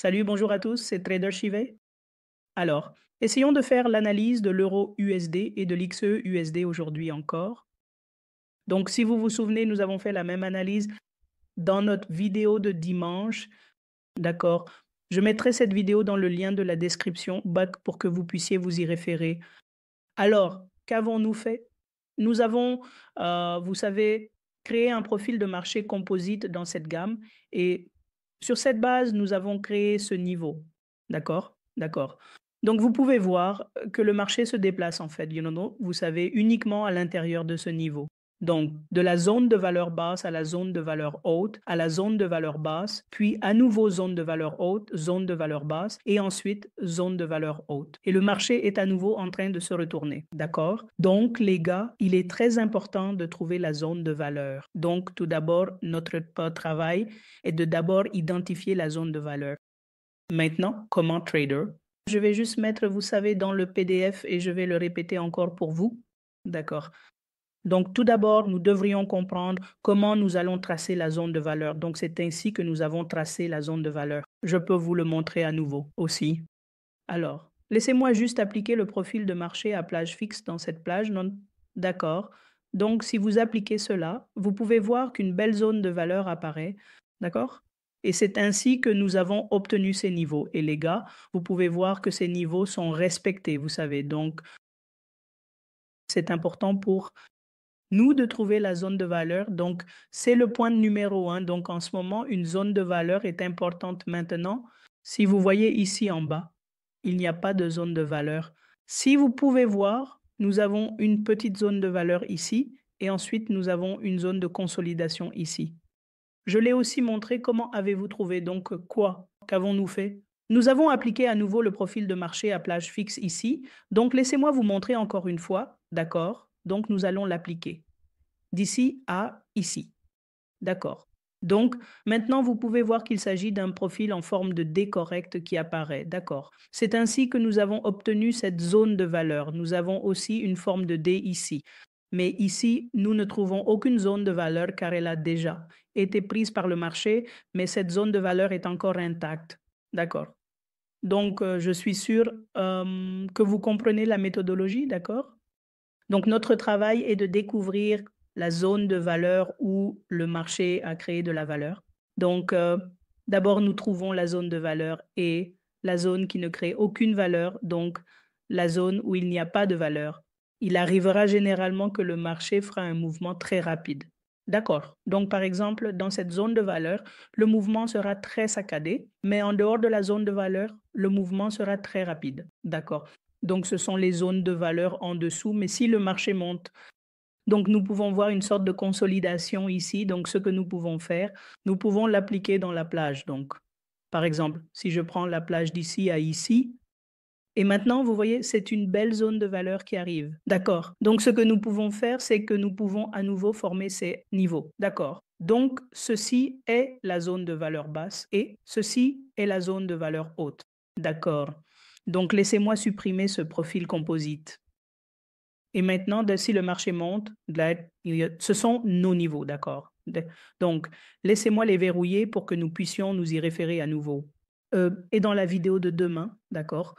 Salut, bonjour à tous, c'est Trader Shivet. Alors, essayons de faire l'analyse de l'euro USD et de l'XE USD aujourd'hui encore. Donc, si vous vous souvenez, nous avons fait la même analyse dans notre vidéo de dimanche, d'accord? Je mettrai cette vidéo dans le lien de la description pour que vous puissiez vous y référer. Alors, qu'avons-nous fait? Nous avons, vous savez, créé un profil de marché composite dans cette gamme et sur cette base, nous avons créé ce niveau. D'accord? D'accord. Donc vous pouvez voir que le marché se déplace en fait, vous savez, uniquement à l'intérieur de ce niveau. Donc, de la zone de valeur basse à la zone de valeur haute, à la zone de valeur basse, puis à nouveau zone de valeur haute, zone de valeur basse, et ensuite zone de valeur haute. Et le marché est à nouveau en train de se retourner. D'accord? Donc, les gars, il est très important de trouver la zone de valeur. Donc, tout d'abord, notre travail est de d'abord identifier la zone de valeur. Maintenant, comment trader? Je vais juste mettre, vous savez, dans le PDF et je vais le répéter encore pour vous. D'accord. Donc, tout d'abord, nous devrions comprendre comment nous allons tracer la zone de valeur. Donc, c'est ainsi que nous avons tracé la zone de valeur. Je peux vous le montrer à nouveau aussi. Alors, laissez-moi juste appliquer le profil de marché à plage fixe dans cette plage. Non, d'accord. Donc, si vous appliquez cela, vous pouvez voir qu'une belle zone de valeur apparaît. D'accord? Et c'est ainsi que nous avons obtenu ces niveaux. Et les gars, vous pouvez voir que ces niveaux sont respectés, vous savez. Donc, c'est important pour nous de trouver la zone de valeur. Donc, c'est le point numéro un. Donc, en ce moment, une zone de valeur est importante maintenant. Si vous voyez ici en bas, il n'y a pas de zone de valeur. Si vous pouvez voir, nous avons une petite zone de valeur ici et ensuite nous avons une zone de consolidation ici. Je l'ai aussi montré. Comment avez-vous trouvé? Donc, quoi? Qu'avons-nous fait? Nous avons appliqué à nouveau le profil de marché à plage fixe ici. Donc, laissez-moi vous montrer encore une fois. D'accord? Donc, nous allons l'appliquer d'ici à ici. D'accord. Donc, maintenant, vous pouvez voir qu'il s'agit d'un profil en forme de D correct qui apparaît. D'accord. C'est ainsi que nous avons obtenu cette zone de valeur. Nous avons aussi une forme de D ici. Mais ici, nous ne trouvons aucune zone de valeur car elle a déjà été prise par le marché, mais cette zone de valeur est encore intacte. D'accord. Donc, je suis sûr que vous comprenez la méthodologie, d'accord? Donc, notre travail est de découvrir la zone de valeur où le marché a créé de la valeur. Donc, d'abord, nous trouvons la zone de valeur et la zone qui ne crée aucune valeur, donc la zone où il n'y a pas de valeur. Il arrivera généralement que le marché fera un mouvement très rapide. D'accord. Donc, par exemple, dans cette zone de valeur, le mouvement sera très saccadé, mais en dehors de la zone de valeur, le mouvement sera très rapide. D'accord. Donc, ce sont les zones de valeur en dessous, mais si le marché monte, donc nous pouvons voir une sorte de consolidation ici. Donc, ce que nous pouvons faire, nous pouvons l'appliquer dans la plage. Donc, par exemple, si je prends la plage d'ici à ici, et maintenant, vous voyez, c'est une belle zone de valeur qui arrive. D'accord. Donc, ce que nous pouvons faire, c'est que nous pouvons à nouveau former ces niveaux. D'accord. Donc, ceci est la zone de valeur basse et ceci est la zone de valeur haute. D'accord. Donc, laissez-moi supprimer ce profil composite. Et maintenant, si le marché monte, là, ce sont nos niveaux, d'accord? Donc, laissez-moi les verrouiller pour que nous puissions nous y référer à nouveau. Et dans la vidéo de demain, d'accord?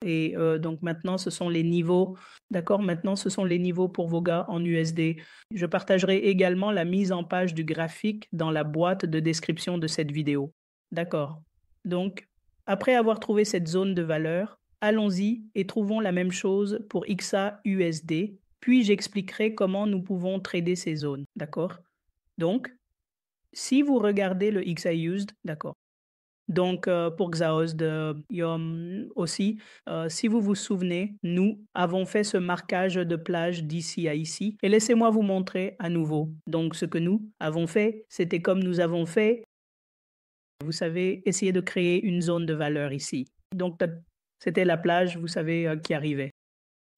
Et donc maintenant, ce sont les niveaux, d'accord? Maintenant, ce sont les niveaux pour vos gars en USD. Je partagerai également la mise en page du graphique dans la boîte de description de cette vidéo. D'accord. Donc, après avoir trouvé cette zone de valeur, allons-y et trouvons la même chose pour XA USD, puis j'expliquerai comment nous pouvons trader ces zones. D'accord? Donc, si vous regardez le XA used, d'accord? Donc, pour Xaos de Yom aussi, si vous vous souvenez, nous avons fait ce marquage de plage d'ici à ici. Et laissez-moi vous montrer à nouveau. Donc, ce que nous avons fait, c'était comme nous avons fait, vous savez, essayer de créer une zone de valeur ici. Donc, c'était la plage, vous savez, qui arrivait.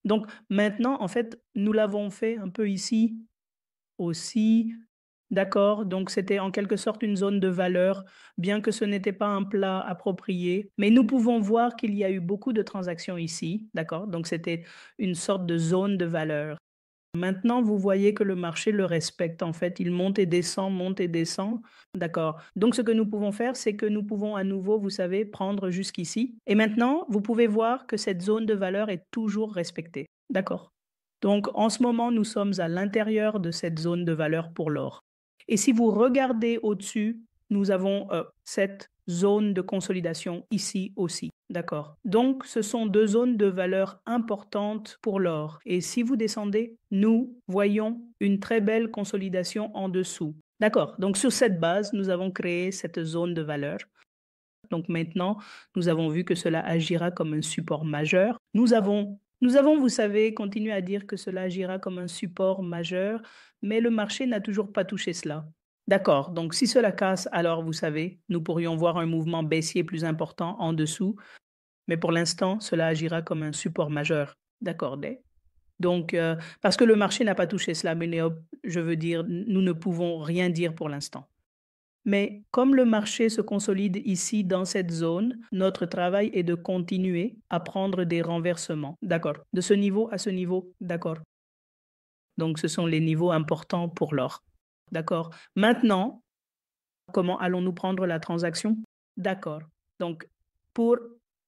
Donc, maintenant, en fait, nous l'avons fait un peu ici aussi. D'accord, donc c'était en quelque sorte une zone de valeur, bien que ce n'était pas un plat approprié. Mais nous pouvons voir qu'il y a eu beaucoup de transactions ici, d'accord? Donc c'était une sorte de zone de valeur. Maintenant, vous voyez que le marché le respecte. En fait, il monte et descend, monte et descend. D'accord. Donc, ce que nous pouvons faire, c'est que nous pouvons à nouveau, vous savez, prendre jusqu'ici. Et maintenant, vous pouvez voir que cette zone de valeur est toujours respectée. D'accord. Donc, en ce moment, nous sommes à l'intérieur de cette zone de valeur pour l'or. Et si vous regardez au-dessus, nous avons cette zone de consolidation ici aussi. D'accord. Donc, ce sont deux zones de valeur importantes pour l'or. Et si vous descendez, nous voyons une très belle consolidation en dessous. D'accord. Donc, sur cette base, nous avons créé cette zone de valeur. Donc maintenant, nous avons vu que cela agira comme un support majeur. Nous avons, vous savez, continué à dire que cela agira comme un support majeur, mais le marché n'a toujours pas touché cela. D'accord, donc si cela casse, alors vous savez, nous pourrions voir un mouvement baissier plus important en dessous, mais pour l'instant, cela agira comme un support majeur. D'accord. Donc, parce que le marché n'a pas touché cela, mais je veux dire, nous ne pouvons rien dire pour l'instant. Mais comme le marché se consolide ici dans cette zone, notre travail est de continuer à prendre des renversements. D'accord. De ce niveau à ce niveau, d'accord. Donc, ce sont les niveaux importants pour l'or. D'accord. Maintenant, comment allons-nous prendre la transaction? D'accord. Donc, pour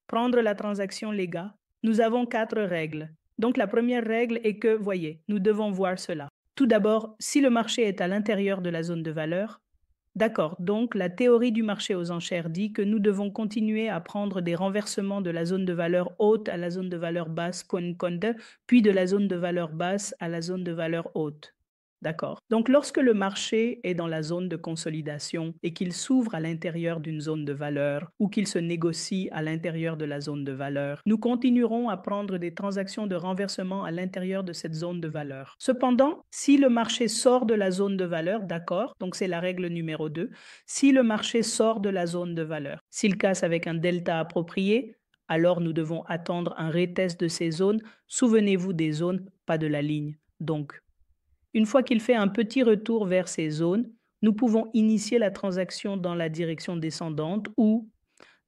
prendre la transaction, les gars, nous avons 4 règles. Donc, la première règle est que, voyez, nous devons voir cela. Tout d'abord, si le marché est à l'intérieur de la zone de valeur, d'accord, donc la théorie du marché aux enchères dit que nous devons continuer à prendre des renversements de la zone de valeur haute à la zone de valeur basse, puis de la zone de valeur basse à la zone de valeur haute. D'accord. Donc, lorsque le marché est dans la zone de consolidation et qu'il s'ouvre à l'intérieur d'une zone de valeur ou qu'il se négocie à l'intérieur de la zone de valeur, nous continuerons à prendre des transactions de renversement à l'intérieur de cette zone de valeur. Cependant, si le marché sort de la zone de valeur, d'accord, donc c'est la règle numéro 2, si le marché sort de la zone de valeur, s'il casse avec un delta approprié, alors nous devons attendre un retest de ces zones. Souvenez-vous des zones, pas de la ligne. Donc, une fois qu'il fait un petit retour vers ces zones, nous pouvons initier la transaction dans la direction descendante ou,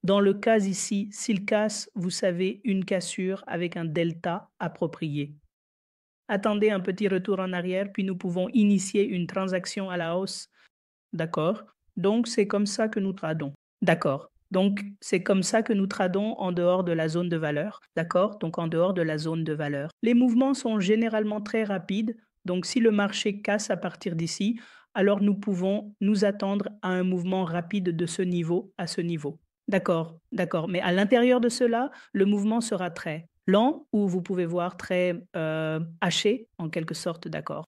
dans le cas ici, s'il casse, vous savez, une cassure avec un delta approprié. Attendez un petit retour en arrière, puis nous pouvons initier une transaction à la hausse. D'accord? Donc, c'est comme ça que nous tradons. D'accord. Donc, c'est comme ça que nous tradons en dehors de la zone de valeur. D'accord? Donc, en dehors de la zone de valeur. Les mouvements sont généralement très rapides. Donc, si le marché casse à partir d'ici, alors nous pouvons nous attendre à un mouvement rapide de ce niveau à ce niveau. D'accord, d'accord. Mais à l'intérieur de cela, le mouvement sera très lent ou vous pouvez voir très haché en quelque sorte, d'accord.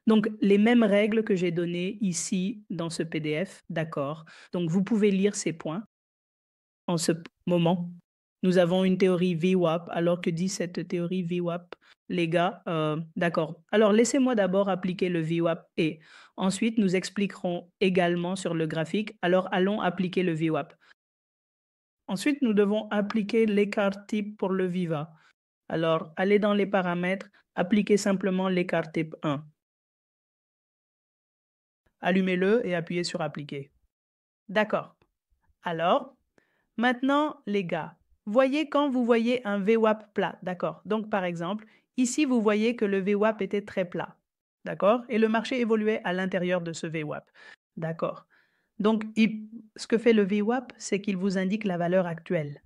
Donc, les mêmes règles que j'ai données ici dans ce PDF, d'accord. Donc, vous pouvez lire ces points en ce moment. Nous avons une théorie VWAP. Alors que dit cette théorie VWAP, les gars? D'accord. Alors, laissez-moi d'abord appliquer le VWAP et ensuite nous expliquerons également sur le graphique. Alors, allons appliquer le VWAP. Ensuite, nous devons appliquer l'écart type pour le VIVA. Alors, allez dans les paramètres, appliquez simplement l'écart type 1. Allumez-le et appuyez sur appliquer. D'accord. Alors, maintenant, les gars, voyez quand vous voyez un VWAP plat, d'accord? Donc, par exemple, ici, vous voyez que le VWAP était très plat, d'accord? Et le marché évoluait à l'intérieur de ce VWAP, d'accord? Donc, ce que fait le VWAP, c'est qu'il vous indique la valeur actuelle.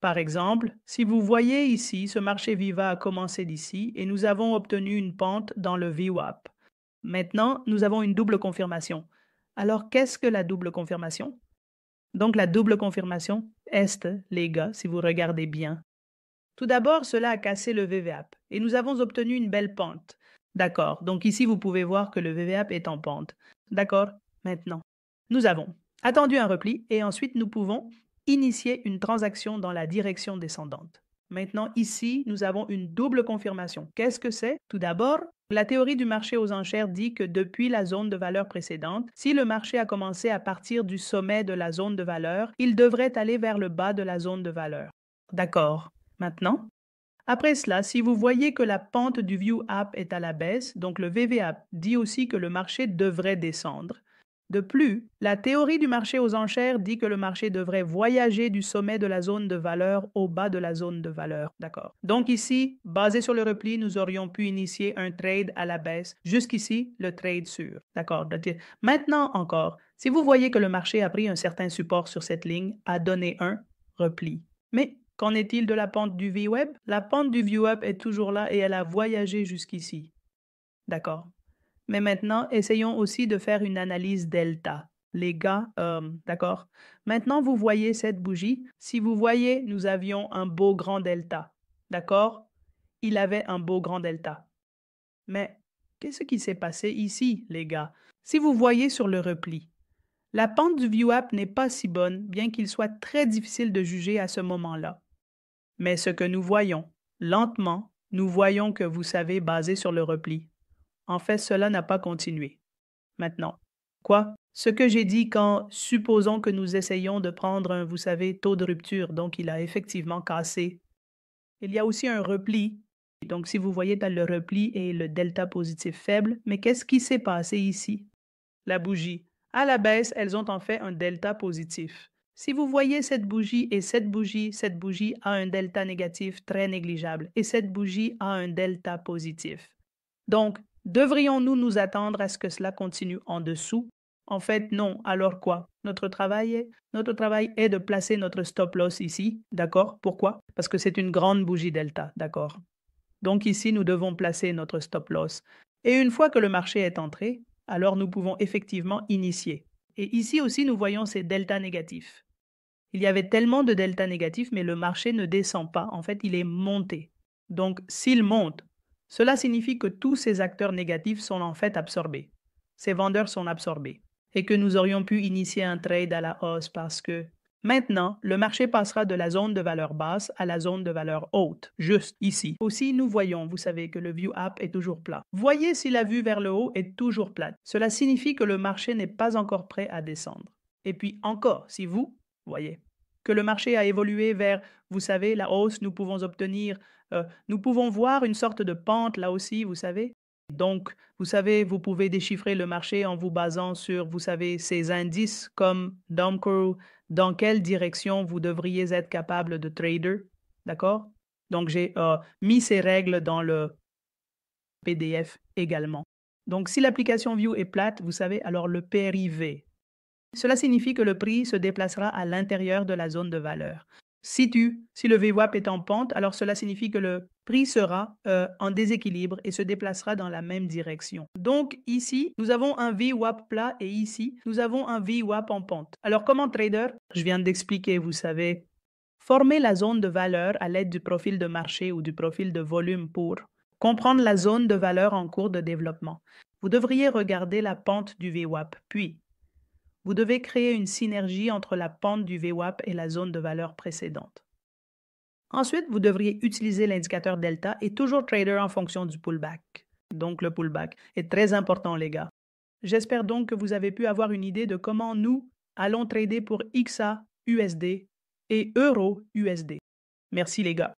Par exemple, si vous voyez ici, ce marché VIVA a commencé d'ici et nous avons obtenu une pente dans le VWAP. Maintenant, nous avons une double confirmation. Alors, qu'est-ce que la double confirmation? Donc, la double confirmation est, les gars, si vous regardez bien. Tout d'abord, cela a cassé le VWAP et nous avons obtenu une belle pente. D'accord. Donc, ici, vous pouvez voir que le VWAP est en pente. D'accord. Maintenant, nous avons attendu un repli et ensuite, nous pouvons initier une transaction dans la direction descendante. Maintenant, ici, nous avons une double confirmation. Qu'est-ce que c'est? Tout d'abord, la théorie du marché aux enchères dit que depuis la zone de valeur précédente, si le marché a commencé à partir du sommet de la zone de valeur, il devrait aller vers le bas de la zone de valeur. D'accord. Maintenant, après cela, si vous voyez que la pente du ViewApp est à la baisse, donc le VWAP dit aussi que le marché devrait descendre. De plus, la théorie du marché aux enchères dit que le marché devrait voyager du sommet de la zone de valeur au bas de la zone de valeur. D'accord. Donc ici, basé sur le repli, nous aurions pu initier un trade à la baisse. Jusqu'ici, le trade sûr. D'accord. Maintenant encore, si vous voyez que le marché a pris un certain support sur cette ligne, a donné un repli. Mais qu'en est-il de la pente du VWAP? La pente du VWAP est toujours là et elle a voyagé jusqu'ici. D'accord. Mais maintenant, essayons aussi de faire une analyse delta. Les gars, d'accord? Maintenant, vous voyez cette bougie. Si vous voyez, nous avions un beau grand delta. D'accord? Il avait un beau grand delta. Mais qu'est-ce qui s'est passé ici, les gars? Si vous voyez sur le repli, la pente du VWAP n'est pas si bonne, bien qu'il soit très difficile de juger à ce moment-là. Mais ce que nous voyons, lentement, nous voyons que vous savez, basé sur le repli. En fait, cela n'a pas continué. Maintenant, quoi? Ce que j'ai dit quand, supposons que nous essayons de prendre un, vous savez, taux de rupture, donc il a effectivement cassé. Il y a aussi un repli. Donc, si vous voyez, dans le repli et le delta positif faible, mais qu'est-ce qui s'est passé ici? La bougie. À la baisse, elles ont en fait un delta positif. Si vous voyez cette bougie et cette bougie a un delta négatif très négligeable et cette bougie a un delta positif. Donc, devrions-nous nous attendre à ce que cela continue en dessous? En fait, non. Alors quoi? Notre travail est de placer notre stop loss ici, d'accord? Pourquoi? Parce que c'est une grande bougie delta, d'accord? Donc ici, nous devons placer notre stop loss. Et une fois que le marché est entré, alors nous pouvons effectivement initier. Et ici aussi, nous voyons ces deltas négatifs. Il y avait tellement de deltas négatifs, mais le marché ne descend pas. En fait, il est monté. Donc, s'il monte, cela signifie que tous ces acteurs négatifs sont en fait absorbés. Ces vendeurs sont absorbés. Et que nous aurions pu initier un trade à la hausse parce que maintenant, le marché passera de la zone de valeur basse à la zone de valeur haute, juste ici. Aussi, nous voyons, vous savez, que le VWAP est toujours plat. Voyez si la vue vers le haut est toujours plate. Cela signifie que le marché n'est pas encore prêt à descendre. Et puis encore, si vous voyez que le marché a évolué vers, vous savez, la hausse, nous pouvons voir une sorte de pente là aussi, vous savez. Donc, vous savez, vous pouvez déchiffrer le marché en vous basant sur, vous savez, ces indices comme Domcrow, dans quelle direction vous devriez être capable de trader, d'accord? Donc, j'ai mis ces règles dans le PDF également. Donc, si l'application View est plate, vous savez, alors le PRIV. Cela signifie que le prix se déplacera à l'intérieur de la zone de valeur. Si le VWAP est en pente, alors cela signifie que le prix sera en déséquilibre et se déplacera dans la même direction. Donc ici, nous avons un VWAP plat et ici, nous avons un VWAP en pente. Alors comment trader? Je viens d'expliquer, vous savez, former la zone de valeur à l'aide du profil de marché ou du profil de volume pour comprendre la zone de valeur en cours de développement. Vous devriez regarder la pente du VWAP, puis vous devez créer une synergie entre la pente du VWAP et la zone de valeur précédente. Ensuite, vous devriez utiliser l'indicateur delta et toujours trader en fonction du pullback. Donc, le pullback est très important, les gars. J'espère donc que vous avez pu avoir une idée de comment nous allons trader pour XA USD et Euro USD. Merci, les gars.